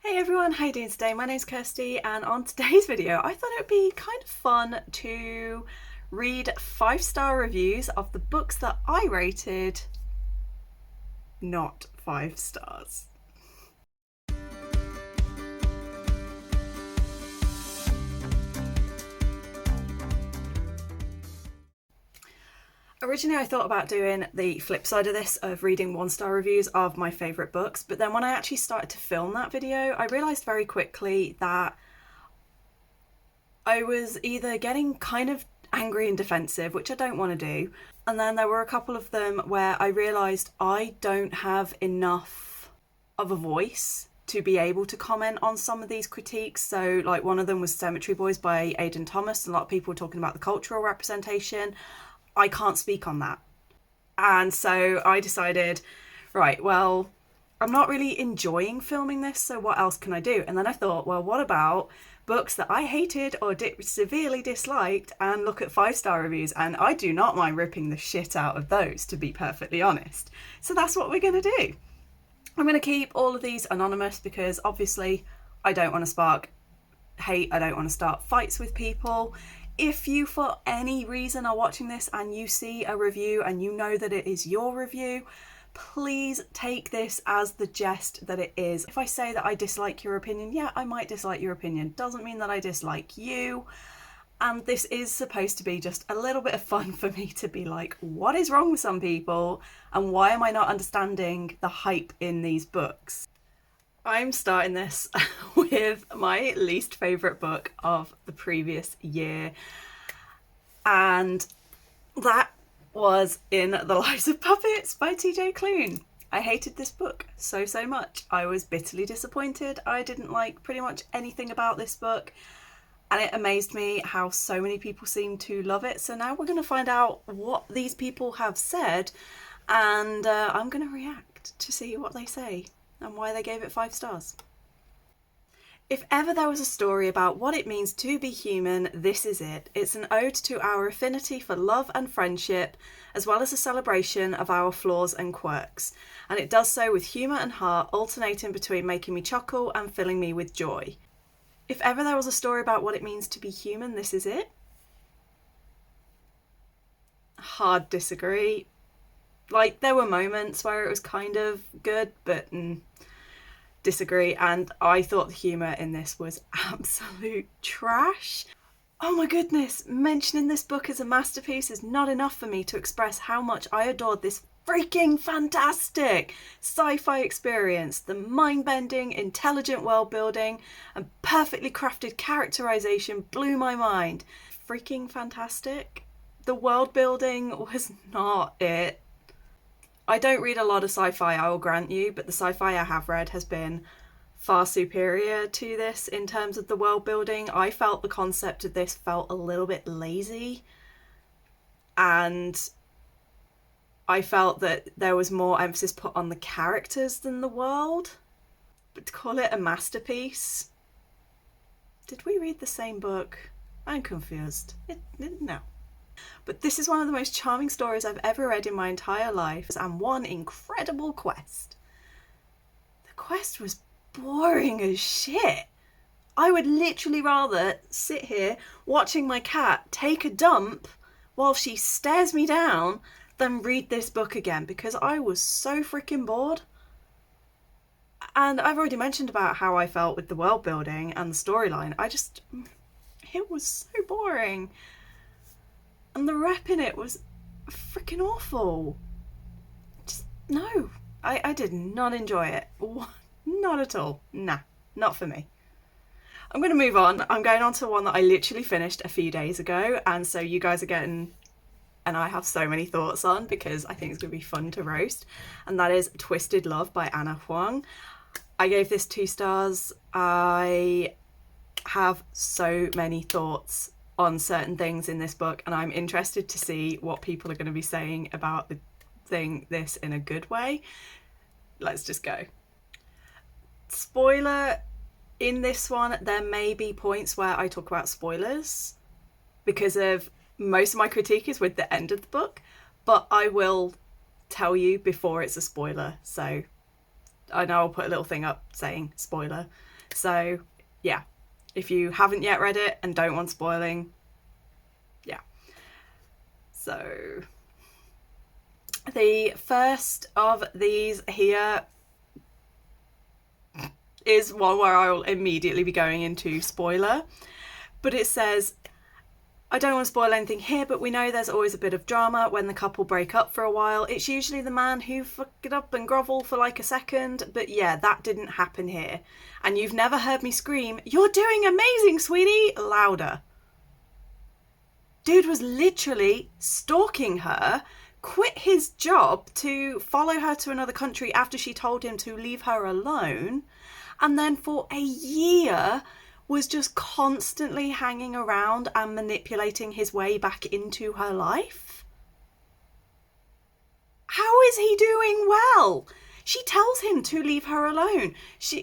Hey everyone, how you doing today? My name's Kirsty, and on today's video I thought it would be kind of fun to read 5-star reviews of the books that I rated not 5 stars. Originally I thought about doing the flip side of this, of reading 1-star reviews of my favourite books, but then when I actually started to film that video I realised very quickly that I was either getting kind of angry and defensive, which I don't want to do, and then there were a couple of them where I realised I don't have enough of a voice to be able to comment on some of these critiques. So like one of them was Cemetery Boys by Aidan Thomas, and a lot of people were talking about the cultural representation. I can't speak on that. And so I decided, right, well, I'm not really enjoying filming this, so what else can I do? And then I thought, well, what about books that I hated or severely disliked and look at 5-star reviews? And I do not mind ripping the shit out of those, to be perfectly honest. So that's what we're going to do. I'm going to keep all of these anonymous because obviously I don't want to spark hate. I don't want to start fights with people. If you, for any reason, are watching this and you see a review and you know that it is your review, please take this as the jest that it is. If I say that I dislike your opinion, yeah, I might dislike your opinion. Doesn't mean that I dislike you. And this is supposed to be just a little bit of fun for me to be like, what is wrong with some people? And why am I not understanding the hype in these books? I'm starting this with my least favourite book of the previous year, and that was In the Lives of Puppets by TJ Klune. I hated this book so much. I was bitterly disappointed. I didn't like pretty much anything about this book, and it amazed me how so many people seem to love it. So now we're going to find out what these people have said, and I'm going to react to see what they say and why they gave it 5 stars. If ever there was a story about what it means to be human, this is it. It's an ode to our affinity for love and friendship, as well as a celebration of our flaws and quirks. And it does so with humour and heart, alternating between making me chuckle and filling me with joy. If ever there was a story about what it means to be human, this is it. Hard disagree. Like, there were moments where it was kind of good, but disagree. And I thought the humour in this was absolute trash. Oh my goodness, mentioning this book as a masterpiece is not enough for me to express how much I adored this freaking fantastic sci-fi experience. The mind-bending, intelligent world-building and perfectly crafted characterisation blew my mind. Freaking fantastic. The world-building was not it. I don't read a lot of sci-fi, I will grant you, but the sci-fi I have read has been far superior to this in terms of the world building. I felt the concept of this felt a little bit lazy, and I felt that there was more emphasis put on the characters than the world. But to call it a masterpiece... Did we read the same book? I'm confused. No. But this is one of the most charming stories I've ever read in my entire life, and one incredible quest. The quest was boring as shit. I would literally rather sit here watching my cat take a dump while she stares me down than read this book again, because I was so freaking bored. And I've already mentioned about how I felt with the world building and the storyline. It was so boring. And the rep in it was freaking awful. Just, no. I did not enjoy it. Not at all. Nah, not for me. I'm going to move on. I'm going on to one that I literally finished a few days ago. And so you guys are getting... and I have so many thoughts on, because I think it's going to be fun to roast. And that is Twisted Love by Anna Huang. I gave this 2 stars. I have so many thoughts on certain things in this book, and I'm interested to see what people are going to be saying about this in a good way. Let's just go. Spoiler, in this one there may be points where I talk about spoilers, because of most of my critique is with the end of the book, but I will tell you before it's a spoiler, so I know I'll put a little thing up saying spoiler. So yeah, if you haven't yet read it and don't want spoiling, yeah. So the first of these here is one where I'll immediately be going into spoiler, but it says, I don't want to spoil anything here, but we know there's always a bit of drama when the couple break up for a while. It's usually the man who fucked it up and grovel for like a second, but yeah, that didn't happen here. And you've never heard me scream, "You're doing amazing, sweetie," louder. Dude was literally stalking her, quit his job to follow her to another country after she told him to leave her alone, and then for a year was just constantly hanging around and manipulating his way back into her life. How is he doing well? She tells him to leave her alone.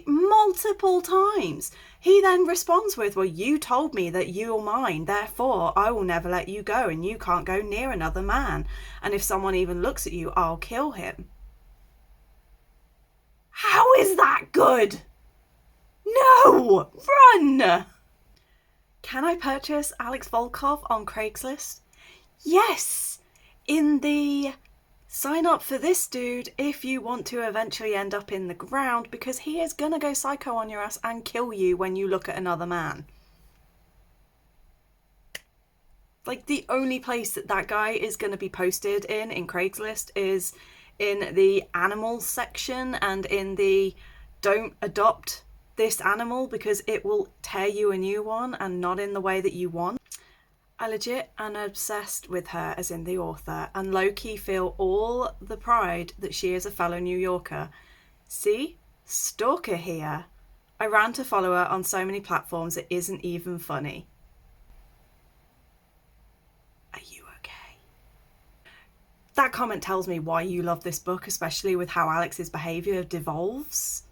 Multiple times. He then responds with, "Well, you told me that you're mine, therefore I will never let you go, and you can't go near another man. And if someone even looks at you, I'll kill him." How is that good? No! Run! Can I purchase Alex Volkov on Craigslist? Yes! In the sign up for this dude if you want to eventually end up in the ground, because he is gonna go psycho on your ass and kill you when you look at another man. Like, the only place that guy is gonna be posted in Craigslist is in the animals section and in the don't adopt this animal because it will tear you a new one, and not in the way that you want. I legit am obsessed with her, as in the author, and low-key feel all the pride that she is a fellow New Yorker. See? Stalker here. I ran to follow her on so many platforms it isn't even funny. Are you okay? That comment tells me why you love this book, especially with how Alex's behaviour devolves.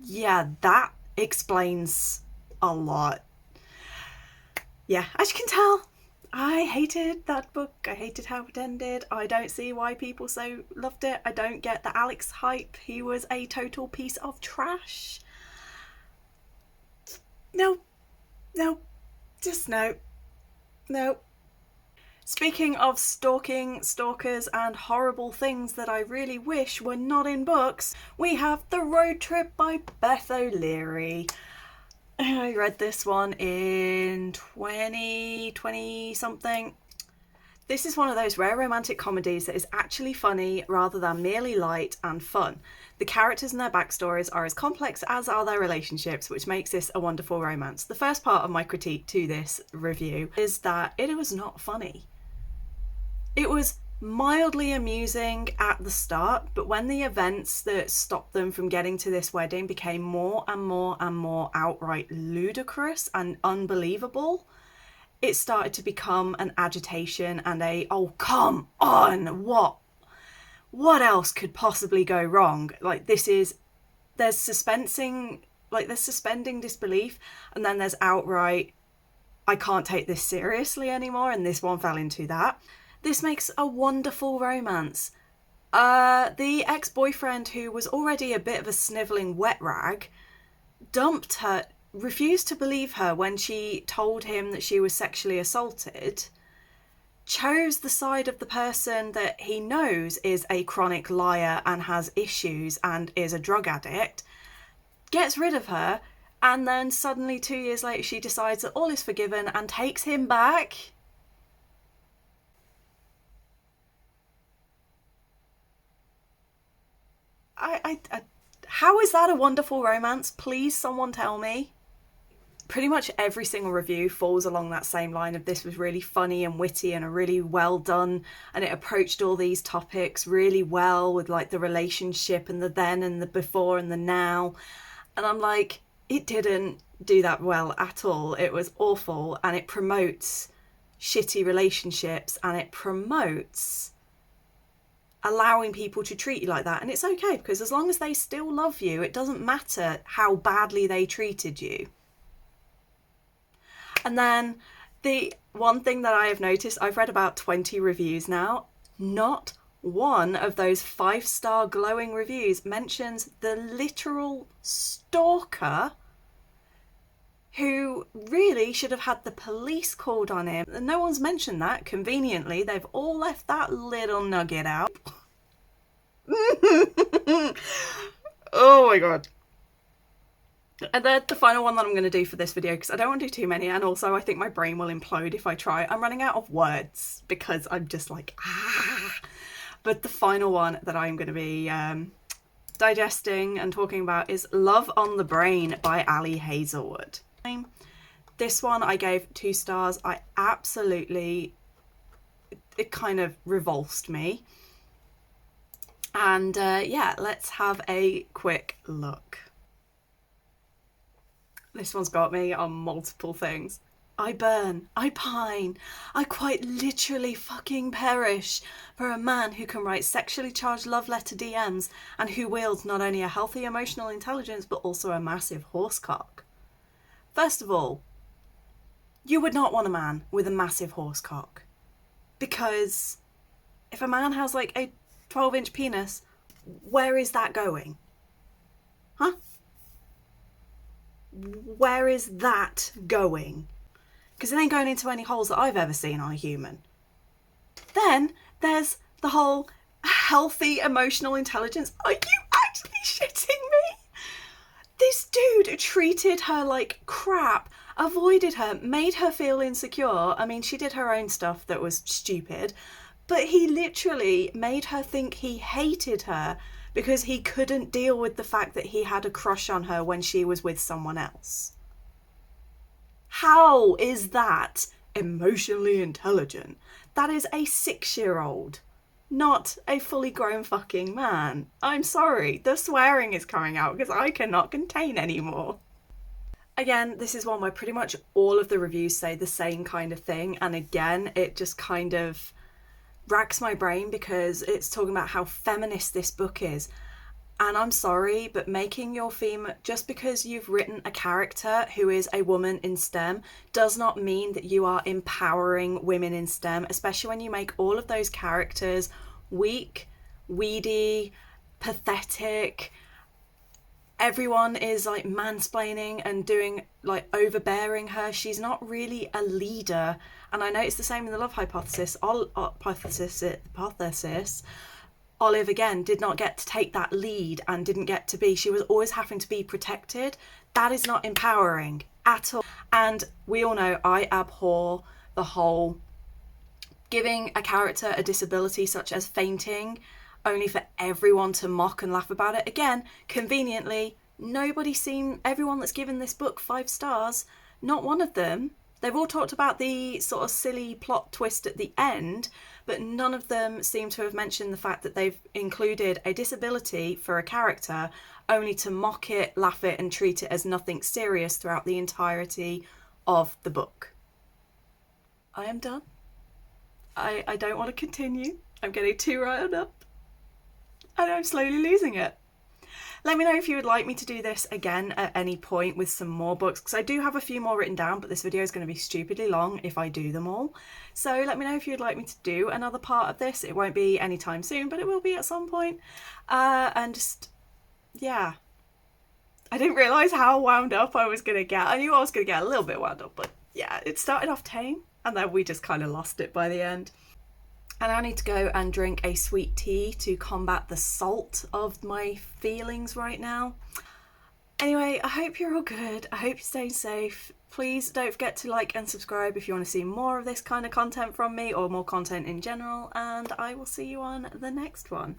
Yeah, that explains a lot. Yeah, as you can tell, I hated that book. I hated how it ended. I don't see why people so loved it. I don't get the Alex hype. He was a total piece of trash. No. Just no. Speaking of stalking, stalkers, and horrible things that I really wish were not in books, we have The Road Trip by Beth O'Leary. I read this one in 2020 something. This is one of those rare romantic comedies that is actually funny rather than merely light and fun. The characters and their backstories are as complex as are their relationships, which makes this a wonderful romance. The first part of my critique to this review is that it was not funny. It was mildly amusing at the start, but when the events that stopped them from getting to this wedding became more and more outright ludicrous and unbelievable, it started to become an agitation and a, oh, come on, what else could possibly go wrong? Like, there's suspending disbelief, and then there's outright, I can't take this seriously anymore, and this one fell into that. This makes a wonderful romance. The ex-boyfriend, who was already a bit of a snivelling wet rag, dumped her, refused to believe her when she told him that she was sexually assaulted, chose the side of the person that he knows is a chronic liar and has issues and is a drug addict, gets rid of her, and then suddenly 2 years later she decides that all is forgiven and takes him back. How is that a wonderful romance? Please, someone tell me. Pretty much every single review falls along that same line of this was really funny and witty and a really well done, and it approached all these topics really well with like the relationship and the then and the before and the now. And I'm like, it didn't do that well at all. It was awful, and it promotes shitty relationships, and it promotes allowing people to treat you like that. And it's okay, because as long as they still love you, it doesn't matter how badly they treated you. And then the one thing that I have noticed, I've read about 20 reviews now, not one of those 5-star glowing reviews mentions the literal stalker who really should have had the police called on him. No one's mentioned that. Conveniently, they've all left that little nugget out. Oh my god. And then the final one that I'm going to do for this video, because I don't want to do too many, and also I think my brain will implode if I try. I'm running out of words because I'm just like, ah. But the final one that I'm going to be digesting and talking about is Love on the Brain by Ali Hazelwood. This one I gave 2 stars. I absolutely, it kind of revulsed me. And yeah, let's have a quick look. This one's got me on multiple things. I burn, I pine, I quite literally fucking perish for a man who can write sexually charged love letter DMs and who wields not only a healthy emotional intelligence but also a massive horsecock. First of all, you would not want a man with a massive horsecock, because if a man has like a 12-inch penis, where is that going? Huh? Where is that going? Because it ain't going into any holes that I've ever seen on a human. Then there's the whole healthy emotional intelligence. Are you actually shitting me? This dude treated her like crap, avoided her, made her feel insecure. I mean, she did her own stuff that was stupid, but he literally made her think he hated her because he couldn't deal with the fact that he had a crush on her when she was with someone else. How is that emotionally intelligent? That is a 6-year-old, not a fully grown fucking man. I'm sorry, the swearing is coming out because I cannot contain anymore. Again, this is one where pretty much all of the reviews say the same kind of thing, and again, it just kind of racks my brain because it's talking about how feminist this book is. And I'm sorry, but making your female, just because you've written a character who is a woman in STEM does not mean that you are empowering women in STEM, especially when you make all of those characters weak, weedy, pathetic. Everyone is like mansplaining and doing like overbearing her. She's not really a leader. And I know it's the same in the love hypothesis. Olive again did not get to take that lead and didn't get to be, she was always having to be protected. That is not empowering at all. And we all know I abhor the whole giving a character a disability such as fainting only for everyone to mock and laugh about it. Again, conveniently, everyone that's given this book 5 stars, not one of them, they've all talked about the sort of silly plot twist at the end, but none of them seem to have mentioned the fact that they've included a disability for a character only to mock it, laugh it, and treat it as nothing serious throughout the entirety of the book. I am done. I don't want to continue. I'm getting too riled up. And I'm slowly losing it. Let me know if you would like me to do this again at any point with some more books, because I do have a few more written down, but this video is going to be stupidly long if I do them all. So let me know if you'd like me to do another part of this. It won't be anytime soon, but it will be at some point. And just, yeah. I didn't realise how wound up I was going to get. I knew I was going to get a little bit wound up, but yeah, it started off tame, and then we just kind of lost it by the end. And I need to go and drink a sweet tea to combat the salt of my feelings right now. Anyway, I hope you're all good. I hope you're staying safe. Please don't forget to like and subscribe if you want to see more of this kind of content from me or more content in general. And I will see you on the next one.